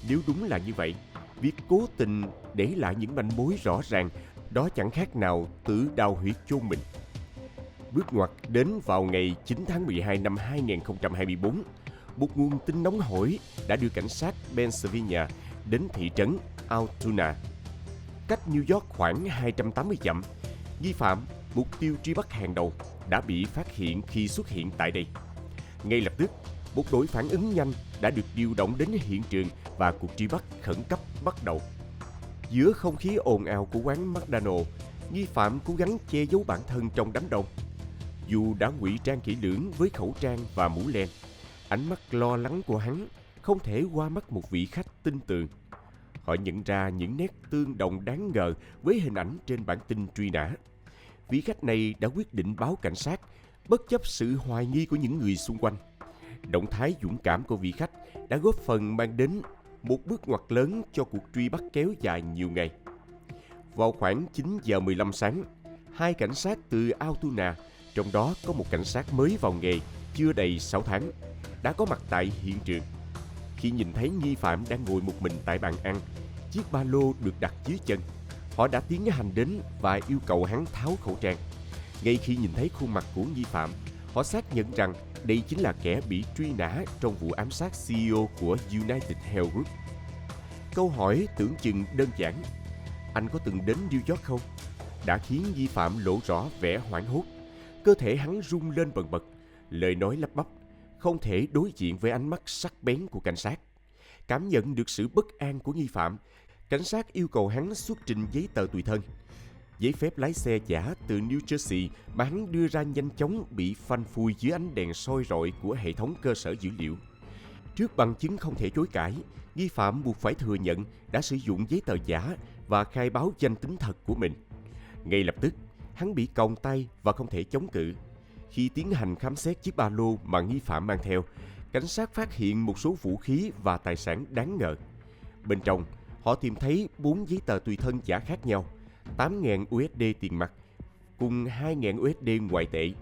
Nếu đúng là như vậy, việc cố tình để lại những manh mối rõ ràng đó chẳng khác nào tự đào huyệt chôn mình. Bước ngoặt đến vào ngày 9 tháng 12 năm 2024, một nguồn tin nóng hổi đã đưa cảnh sát Pennsylvania đến thị trấn Altoona, cách New York khoảng 280 dặm. Nghi phạm, mục tiêu truy bắt hàng đầu, đã bị phát hiện khi xuất hiện tại đây. Ngay lập tức, một đội phản ứng nhanh đã được điều động đến hiện trường và cuộc truy bắt khẩn cấp bắt đầu. Giữa không khí ồn ào của quán McDonald's, nghi phạm cố gắng che giấu bản thân trong đám đông. Dù đã ngụy trang kỹ lưỡng với khẩu trang và mũ len, ánh mắt lo lắng của hắn không thể qua mắt một vị khách tin tưởng. Họ nhận ra những nét tương đồng đáng ngờ với hình ảnh trên bản tin truy nã. Vị khách này đã quyết định báo cảnh sát, bất chấp sự hoài nghi của những người xung quanh. Động thái dũng cảm của vị khách đã góp phần mang đến một bước ngoặt lớn cho cuộc truy bắt kéo dài nhiều ngày. Vào khoảng 9 giờ 15 sáng, hai cảnh sát từ Altoona, trong đó có một cảnh sát mới vào nghề chưa đầy 6 tháng, đã có mặt tại hiện trường. Khi nhìn thấy nghi phạm đang ngồi một mình tại bàn ăn, chiếc ba lô được đặt dưới chân, họ đã tiến hành đến và yêu cầu hắn tháo khẩu trang. Ngay khi nhìn thấy khuôn mặt của nghi phạm, họ xác nhận rằng đây chính là kẻ bị truy nã trong vụ ám sát CEO của United Health Group. Câu hỏi tưởng chừng đơn giản, anh có từng đến New York không? Đã khiến nghi phạm lộ rõ vẻ hoảng hốt. Cơ thể hắn rung lên bần bật, lời nói lắp bắp, không thể đối diện với ánh mắt sắc bén của cảnh sát. Cảm nhận được sự bất an của nghi phạm, cảnh sát yêu cầu hắn xuất trình giấy tờ tùy thân. Giấy phép lái xe giả từ New Jersey mà hắn đưa ra nhanh chóng bị phanh phui dưới ánh đèn soi rọi của hệ thống cơ sở dữ liệu. Trước bằng chứng không thể chối cãi, nghi phạm buộc phải thừa nhận đã sử dụng giấy tờ giả và khai báo danh tính thật của mình. Ngay lập tức, hắn bị còng tay và không thể chống cự. Khi tiến hành khám xét chiếc ba lô mà nghi phạm mang theo, cảnh sát phát hiện một số vũ khí và tài sản đáng ngờ. Bên trong, họ tìm thấy 4 giấy tờ tùy thân giả khác nhau, 8.000 USD tiền mặt cùng 2.000 USD ngoại tệ,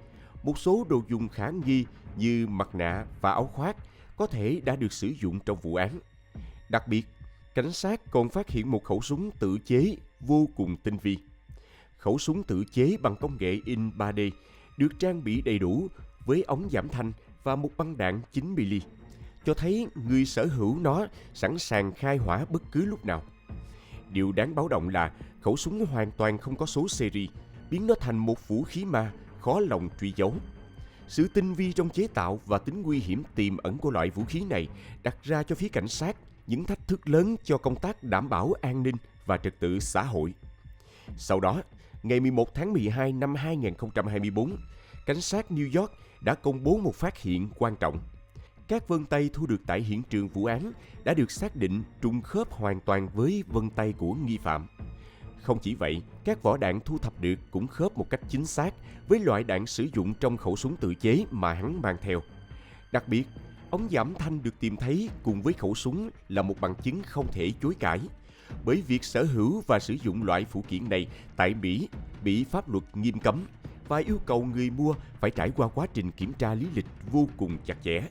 một số đồ dùng khả nghi như mặt nạ và áo khoác có thể đã được sử dụng trong vụ án. Đặc biệt, cảnh sát còn phát hiện một khẩu súng tự chế vô cùng tinh vi. Khẩu súng tự chế bằng công nghệ in 3D được trang bị đầy đủ với ống giảm thanh và một băng đạn 9mm, cho thấy người sở hữu nó sẵn sàng khai hỏa bất cứ lúc nào. Điều đáng báo động là khẩu súng hoàn toàn không có số series, biến nó thành một vũ khí ma khó lòng truy dấu. Sự tinh vi trong chế tạo và tính nguy hiểm tiềm ẩn của loại vũ khí này đặt ra cho phía cảnh sát những thách thức lớn cho công tác đảm bảo an ninh và trật tự xã hội. Sau đó, ngày 11 tháng 12 năm 2024, cảnh sát New York đã công bố một phát hiện quan trọng. Các vân tay thu được tại hiện trường vụ án đã được xác định trùng khớp hoàn toàn với vân tay của nghi phạm. Không chỉ vậy, các vỏ đạn thu thập được cũng khớp một cách chính xác với loại đạn sử dụng trong khẩu súng tự chế mà hắn mang theo. Đặc biệt, ống giảm thanh được tìm thấy cùng với khẩu súng là một bằng chứng không thể chối cãi, bởi việc sở hữu và sử dụng loại phụ kiện này tại Mỹ bị pháp luật nghiêm cấm và yêu cầu người mua phải trải qua quá trình kiểm tra lý lịch vô cùng chặt chẽ.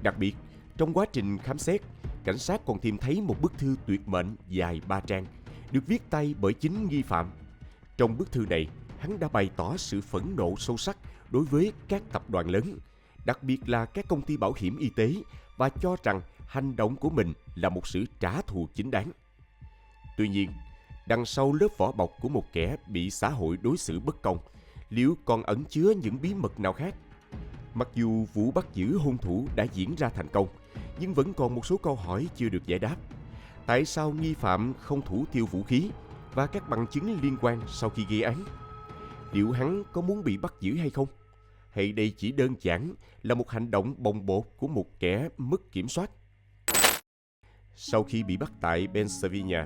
Đặc biệt, trong quá trình khám xét, cảnh sát còn tìm thấy một bức thư tuyệt mệnh dài 3 trang, được viết tay bởi chính nghi phạm. Trong bức thư này, hắn đã bày tỏ sự phẫn nộ sâu sắc đối với các tập đoàn lớn, đặc biệt là các công ty bảo hiểm y tế, và cho rằng hành động của mình là một sự trả thù chính đáng. Tuy nhiên, đằng sau lớp vỏ bọc của một kẻ bị xã hội đối xử bất công, liệu còn ẩn chứa những bí mật nào khác? Mặc dù vụ bắt giữ hung thủ đã diễn ra thành công, nhưng vẫn còn một số câu hỏi chưa được giải đáp. Tại sao nghi phạm không thủ tiêu vũ khí và các bằng chứng liên quan sau khi gây án? Liệu hắn có muốn bị bắt giữ hay không? Hay đây chỉ đơn giản là một hành động bồng bột của một kẻ mất kiểm soát? Sau khi bị bắt tại Pennsylvania,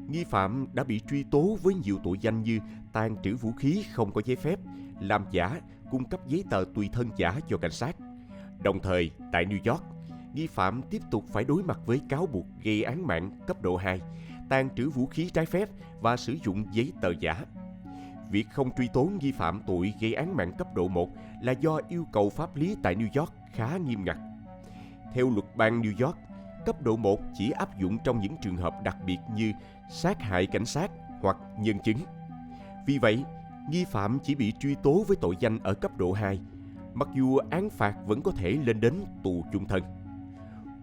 nghi phạm đã bị truy tố với nhiều tội danh như tàng trữ vũ khí không có giấy phép, làm giả, cung cấp giấy tờ tùy thân giả cho cảnh sát. Đồng thời, tại New York, nghi phạm tiếp tục phải đối mặt với cáo buộc gây án mạng cấp độ 2, tàng trữ vũ khí trái phép và sử dụng giấy tờ giả. Việc không truy tố nghi phạm tội gây án mạng cấp độ 1 là do yêu cầu pháp lý tại New York khá nghiêm ngặt. Theo luật bang New York, cấp độ 1 chỉ áp dụng trong những trường hợp đặc biệt như sát hại cảnh sát hoặc nhân chứng. Vì vậy, nghi phạm chỉ bị truy tố với tội danh ở cấp độ 2, mặc dù án phạt vẫn có thể lên đến tù chung thân.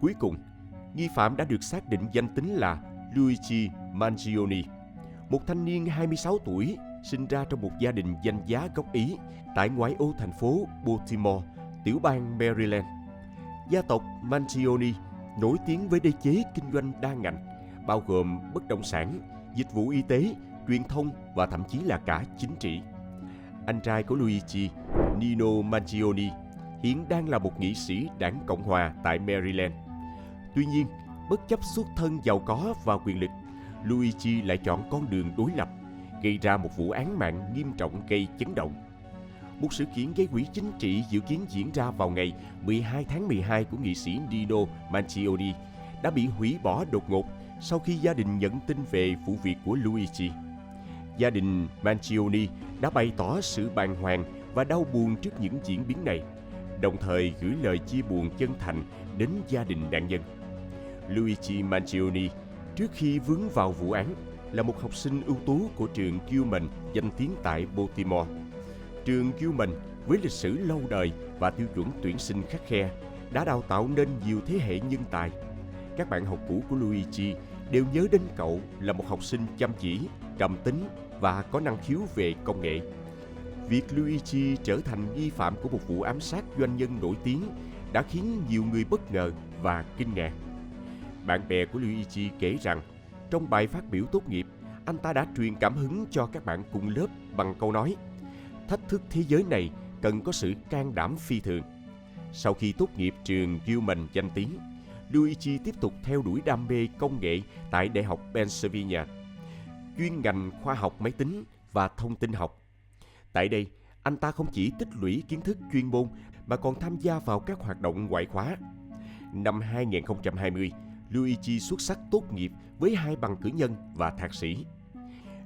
Cuối cùng, nghi phạm đã được xác định danh tính là Luigi Mangione, một thanh niên 26 tuổi sinh ra trong một gia đình danh giá gốc Ý tại ngoại ô thành phố Baltimore, tiểu bang Maryland. Gia tộc Mangione nổi tiếng với đế chế kinh doanh đa ngành, bao gồm bất động sản, dịch vụ y tế, truyền thông và thậm chí là cả chính trị. Anh trai của Luigi, Nino Mangione, hiện đang là một nghị sĩ đảng Cộng hòa tại Maryland. Tuy nhiên, bất chấp xuất thân giàu có và quyền lực, Luigi lại chọn con đường đối lập, gây ra một vụ án mạng nghiêm trọng gây chấn động. Một sự kiện gây quỹ chính trị dự kiến diễn ra vào ngày 12 tháng 12 của nghị sĩ Nino Manchioni đã bị hủy bỏ đột ngột sau khi gia đình nhận tin về vụ việc của Luigi. Gia đình Manchioni đã bày tỏ sự bàng hoàng và đau buồn trước những diễn biến này, đồng thời gửi lời chia buồn chân thành đến gia đình nạn nhân. Luigi Manchioni, trước khi vướng vào vụ án, là một học sinh ưu tú của trường Gilman danh tiếng tại Baltimore. Trường Gilman với lịch sử lâu đời và tiêu chuẩn tuyển sinh khắt khe đã đào tạo nên nhiều thế hệ nhân tài. Các bạn học cũ của Luigi đều nhớ đến cậu là một học sinh chăm chỉ, trầm tính và có năng khiếu về công nghệ. Việc Luigi trở thành nghi phạm của một vụ ám sát doanh nhân nổi tiếng đã khiến nhiều người bất ngờ và kinh ngạc. Bạn bè của Luigi kể rằng, trong bài phát biểu tốt nghiệp, anh ta đã truyền cảm hứng cho các bạn cùng lớp bằng câu nói: "Thách thức thế giới này cần có sự can đảm phi thường." Sau khi tốt nghiệp trường Gilman danh tiếng, Luigi tiếp tục theo đuổi đam mê công nghệ tại Đại học Pennsylvania, chuyên ngành khoa học máy tính và thông tin học. Tại đây, anh ta không chỉ tích lũy kiến thức chuyên môn mà còn tham gia vào các hoạt động ngoại khóa. Năm 2020, Luigi xuất sắc tốt nghiệp với 2 bằng cử nhân và thạc sĩ.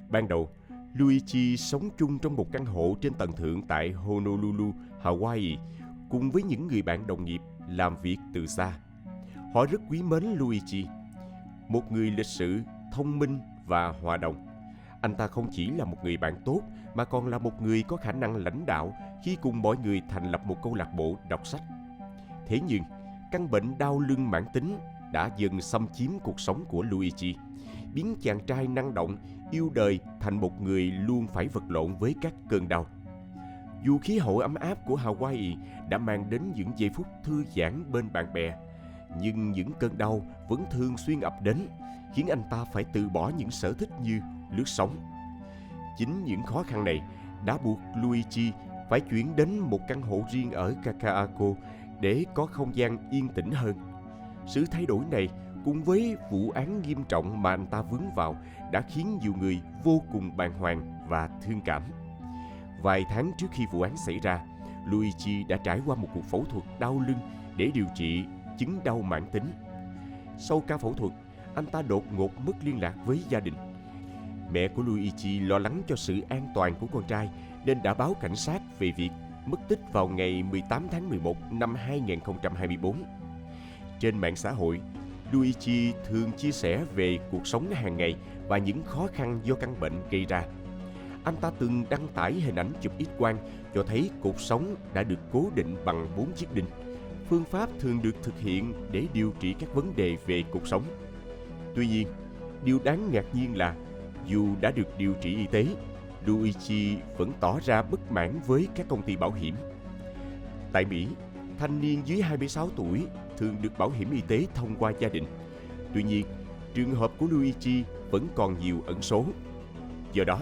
Ban đầu, Luigi sống chung trong một căn hộ trên tầng thượng tại Honolulu, Hawaii, cùng với những người bạn đồng nghiệp làm việc từ xa. Họ rất quý mến Luigi, một người lịch sự, thông minh và hòa đồng. Anh ta không chỉ là một người bạn tốt mà còn là một người có khả năng lãnh đạo khi cùng mọi người thành lập một câu lạc bộ đọc sách. Thế nhưng, căn bệnh đau lưng mãn tính đã dần xâm chiếm cuộc sống của Luigi, biến chàng trai năng động, yêu đời thành một người luôn phải vật lộn với các cơn đau. Dù khí hậu ấm áp của Hawaii đã mang đến những giây phút thư giãn bên bạn bè, nhưng những cơn đau vẫn thường xuyên ập đến, khiến anh ta phải từ bỏ những sở thích như lướt sóng. Chính những khó khăn này đã buộc Luigi phải chuyển đến một căn hộ riêng ở Kakaako để có không gian yên tĩnh hơn. Sự thay đổi này cùng với vụ án nghiêm trọng mà anh ta vướng vào đã khiến nhiều người vô cùng bàng hoàng và thương cảm. Vài tháng trước khi vụ án xảy ra, Luigi đã trải qua một cuộc phẫu thuật đau lưng để điều trị chứng đau mãn tính. Sau ca phẫu thuật, anh ta đột ngột mất liên lạc với gia đình. Mẹ của Luigi lo lắng cho sự an toàn của con trai nên đã báo cảnh sát về việc mất tích vào ngày 18 tháng 11 năm 2024. Trên mạng xã hội, Luigi thường chia sẻ về cuộc sống hàng ngày và những khó khăn do căn bệnh gây ra. Anh ta từng đăng tải hình ảnh chụp X-quang cho thấy cột sống đã được cố định bằng 4 chiếc đinh. Phương pháp thường được thực hiện để điều trị các vấn đề về cột sống. Tuy nhiên, điều đáng ngạc nhiên là dù đã được điều trị y tế, Luigi vẫn tỏ ra bất mãn với các công ty bảo hiểm. Tại Mỹ, thanh niên dưới 26 tuổi thường được bảo hiểm y tế thông qua gia đình. Tuy nhiên, trường hợp của Luigi vẫn còn nhiều ẩn số. Do đó,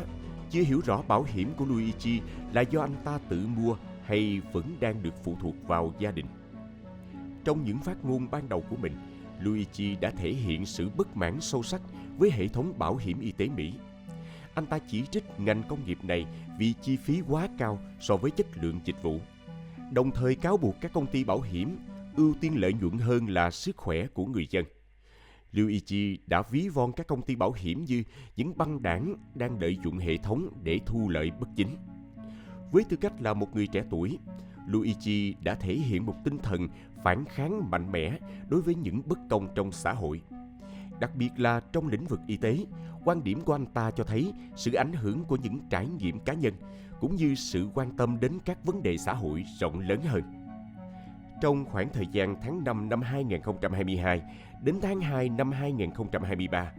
chưa hiểu rõ bảo hiểm của Luigi là do anh ta tự mua hay vẫn đang được phụ thuộc vào gia đình. Trong những phát ngôn ban đầu của mình, Luigi đã thể hiện sự bất mãn sâu sắc với hệ thống bảo hiểm y tế Mỹ. Anh ta chỉ trích ngành công nghiệp này vì chi phí quá cao so với chất lượng dịch vụ, đồng thời cáo buộc các công ty bảo hiểm ưu tiên lợi nhuận hơn là sức khỏe của người dân. Luigi đã ví von các công ty bảo hiểm như những băng đảng đang lợi dụng hệ thống để thu lợi bất chính. Với tư cách là một người trẻ tuổi, Luigi đã thể hiện một tinh thần phản kháng mạnh mẽ đối với những bất công trong xã hội. Đặc biệt là trong lĩnh vực y tế, quan điểm của anh ta cho thấy sự ảnh hưởng của những trải nghiệm cá nhân, cũng như sự quan tâm đến các vấn đề xã hội rộng lớn hơn. Trong khoảng thời gian tháng 5 năm 2022 đến tháng 2 năm 2023,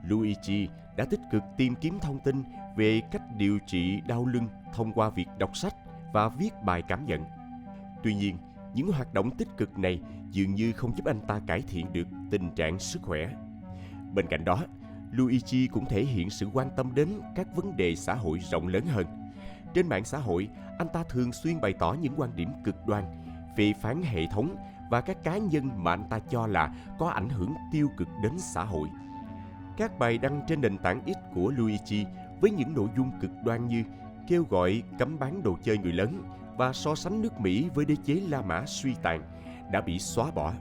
Luigi đã tích cực tìm kiếm thông tin về cách điều trị đau lưng thông qua việc đọc sách và viết bài cảm nhận. Tuy nhiên, những hoạt động tích cực này dường như không giúp anh ta cải thiện được tình trạng sức khỏe. Bên cạnh đó, Luigi cũng thể hiện sự quan tâm đến các vấn đề xã hội rộng lớn hơn. Trên mạng xã hội, anh ta thường xuyên bày tỏ những quan điểm cực đoan, phê phán hệ thống và các cá nhân mà anh ta cho là có ảnh hưởng tiêu cực đến xã hội. Các bài đăng trên nền tảng X của Luigi với những nội dung cực đoan như kêu gọi cấm bán đồ chơi người lớn và so sánh nước Mỹ với đế chế La Mã suy tàn đã bị xóa bỏ.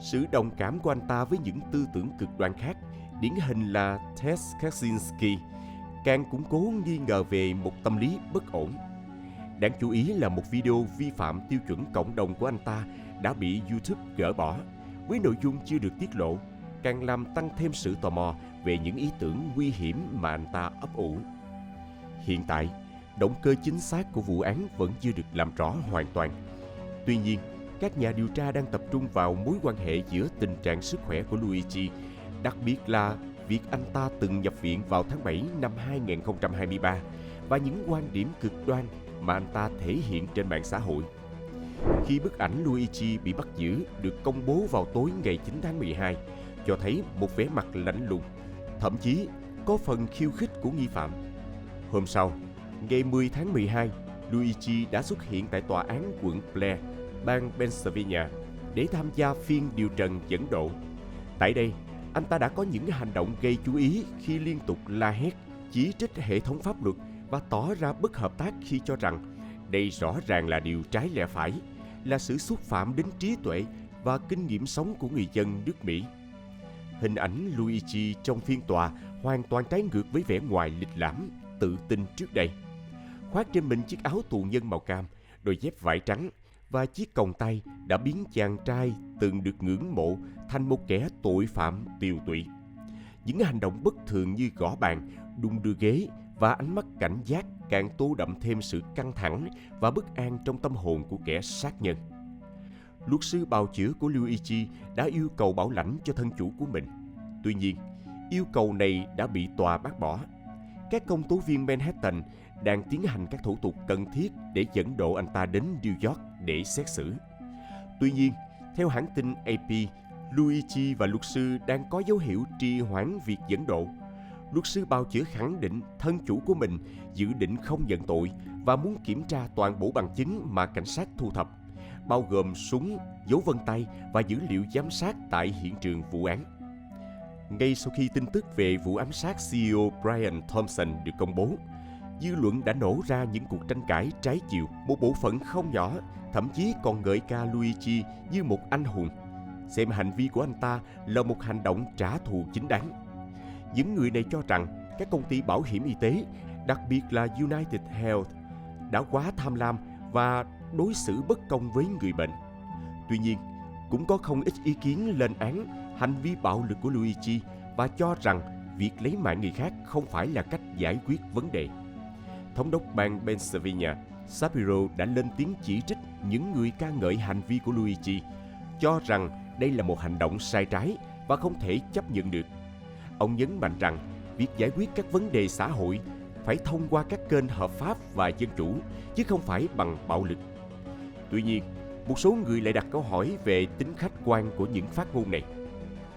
Sự đồng cảm của anh ta với những tư tưởng cực đoan khác, điển hình là Ted Kaczynski, càng củng cố nghi ngờ về một tâm lý bất ổn. Đáng chú ý là một video vi phạm tiêu chuẩn cộng đồng của anh ta đã bị YouTube gỡ bỏ, với nội dung chưa được tiết lộ, càng làm tăng thêm sự tò mò về những ý tưởng nguy hiểm mà anh ta ấp ủ. Hiện tại, động cơ chính xác của vụ án vẫn chưa được làm rõ hoàn toàn. Tuy nhiên, các nhà điều tra đang tập trung vào mối quan hệ giữa tình trạng sức khỏe của Luigi, đặc biệt là việc anh ta từng nhập viện vào tháng 7 năm 2023 và những quan điểm cực đoan mà anh ta thể hiện trên mạng xã hội. Khi bức ảnh Luigi bị bắt giữ được công bố vào tối ngày 9 tháng 12, cho thấy một vẻ mặt lạnh lùng, thậm chí có phần khiêu khích của nghi phạm. Hôm sau, ngày 10 tháng 12, Luigi đã xuất hiện tại tòa án quận Blair, bang Pennsylvania để tham gia phiên điều trần dẫn độ. Tại đây, anh ta đã có những hành động gây chú ý khi liên tục la hét, chỉ trích hệ thống pháp luật và tỏ ra bất hợp tác khi cho rằng đây rõ ràng là điều trái lẽ phải, là sự xúc phạm đến trí tuệ và kinh nghiệm sống của người dân nước Mỹ. Hình ảnh Luigi trong phiên tòa hoàn toàn trái ngược với vẻ ngoài lịch lãm, tự tin trước đây. Khoác trên mình chiếc áo tù nhân màu cam, đôi dép vải trắng và chiếc còng tay đã biến chàng trai từng được ngưỡng mộ thành một kẻ tội phạm tiều tụy. Những hành động bất thường như gõ bàn, đung đưa ghế và ánh mắt cảnh giác càng tô đậm thêm sự căng thẳng và bất an trong tâm hồn của kẻ sát nhân. Luật sư bào chữa của Luigi đã yêu cầu bảo lãnh cho thân chủ của mình. Tuy nhiên, yêu cầu này đã bị tòa bác bỏ. Các công tố viên Manhattan đang tiến hành các thủ tục cần thiết để dẫn độ anh ta đến New York để xét xử. Tuy nhiên, theo hãng tin AP, Luigi và luật sư đang có dấu hiệu trì hoãn việc dẫn độ. Luật sư bào chữa khẳng định thân chủ của mình dự định không nhận tội và muốn kiểm tra toàn bộ bằng chứng mà cảnh sát thu thập, bao gồm súng, dấu vân tay và dữ liệu giám sát tại hiện trường vụ án. Ngay sau khi tin tức về vụ ám sát CEO Brian Thompson được công bố, dư luận đã nổ ra những cuộc tranh cãi trái chiều. Một bộ phận không nhỏ thậm chí còn ngợi ca Luigi như một anh hùng, xem hành vi của anh ta là một hành động trả thù chính đáng. Những người này cho rằng các công ty bảo hiểm y tế, đặc biệt là United Health, đã quá tham lam và đối xử bất công với người bệnh. Tuy nhiên, cũng có không ít ý kiến lên án hành vi bạo lực của Luigi và cho rằng việc lấy mạng người khác không phải là cách giải quyết vấn đề. Thống đốc bang Pennsylvania, Shapiro đã lên tiếng chỉ trích những người ca ngợi hành vi của Luigi, cho rằng đây là một hành động sai trái và không thể chấp nhận được. Ông nhấn mạnh rằng việc giải quyết các vấn đề xã hội phải thông qua các kênh hợp pháp và dân chủ, chứ không phải bằng bạo lực. Tuy nhiên, một số người lại đặt câu hỏi về tính khách quan của những phát ngôn này.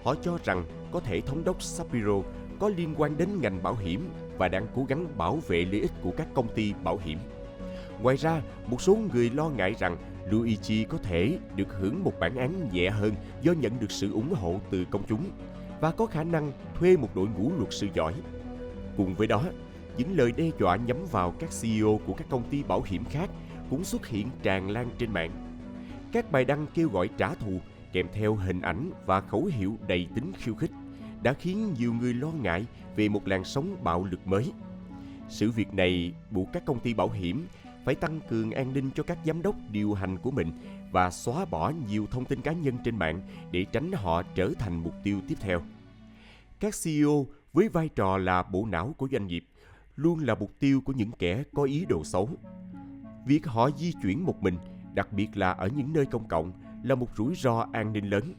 Họ cho rằng có thể thống đốc Shapiro có liên quan đến ngành bảo hiểm và đang cố gắng bảo vệ lợi ích của các công ty bảo hiểm. Ngoài ra, một số người lo ngại rằng Luigi có thể được hưởng một bản án nhẹ hơn do nhận được sự ủng hộ từ công chúng và có khả năng thuê một đội ngũ luật sư giỏi. Cùng với đó, những lời đe dọa nhắm vào các CEO của các công ty bảo hiểm khác cũng xuất hiện tràn lan trên mạng. Các bài đăng kêu gọi trả thù kèm theo hình ảnh và khẩu hiệu đầy tính khiêu khích đã khiến nhiều người lo ngại về một làn sóng bạo lực mới. Sự việc này buộc các công ty bảo hiểm phải tăng cường an ninh cho các giám đốc điều hành của mình và xóa bỏ nhiều thông tin cá nhân trên mạng để tránh họ trở thành mục tiêu tiếp theo. Các CEO với vai trò là bộ não của doanh nghiệp luôn là mục tiêu của những kẻ có ý đồ xấu. Việc họ di chuyển một mình, đặc biệt là ở những nơi công cộng, là một rủi ro an ninh lớn.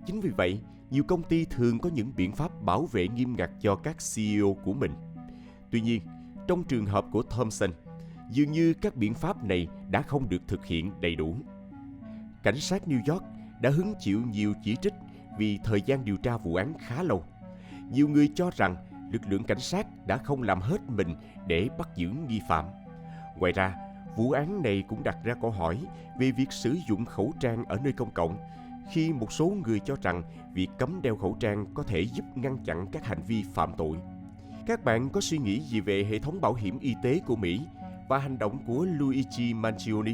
Chính vì vậy, nhiều công ty thường có những biện pháp bảo vệ nghiêm ngặt cho các CEO của mình. Tuy nhiên, trong trường hợp của Thompson, dường như các biện pháp này đã không được thực hiện đầy đủ. Cảnh sát New York đã hứng chịu nhiều chỉ trích vì thời gian điều tra vụ án khá lâu. Nhiều người cho rằng lực lượng cảnh sát đã không làm hết mình để bắt giữ nghi phạm. Ngoài ra, Vụ án này cũng đặt ra câu hỏi về việc sử dụng khẩu trang ở nơi công cộng, khi một số người cho rằng việc cấm đeo khẩu trang có thể giúp ngăn chặn các hành vi phạm tội. Các bạn có suy nghĩ gì về hệ thống bảo hiểm y tế của Mỹ và hành động của Luigi Mangione?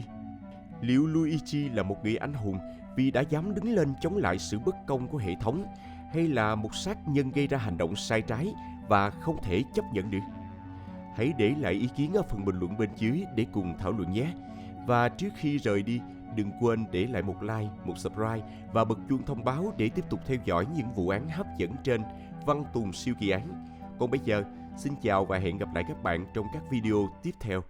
Liệu Luigi là một người anh hùng vì đã dám đứng lên chống lại sự bất công của hệ thống, hay là một sát nhân gây ra hành động sai trái và không thể chấp nhận được? Hãy để lại ý kiến ở phần bình luận bên dưới để cùng thảo luận nhé. Và trước khi rời đi, đừng quên để lại một like, một subscribe và bật chuông thông báo để tiếp tục theo dõi những vụ án hấp dẫn trên Văn Tùng Siêu Kỳ Án. Còn bây giờ, xin chào và hẹn gặp lại các bạn trong các video tiếp theo.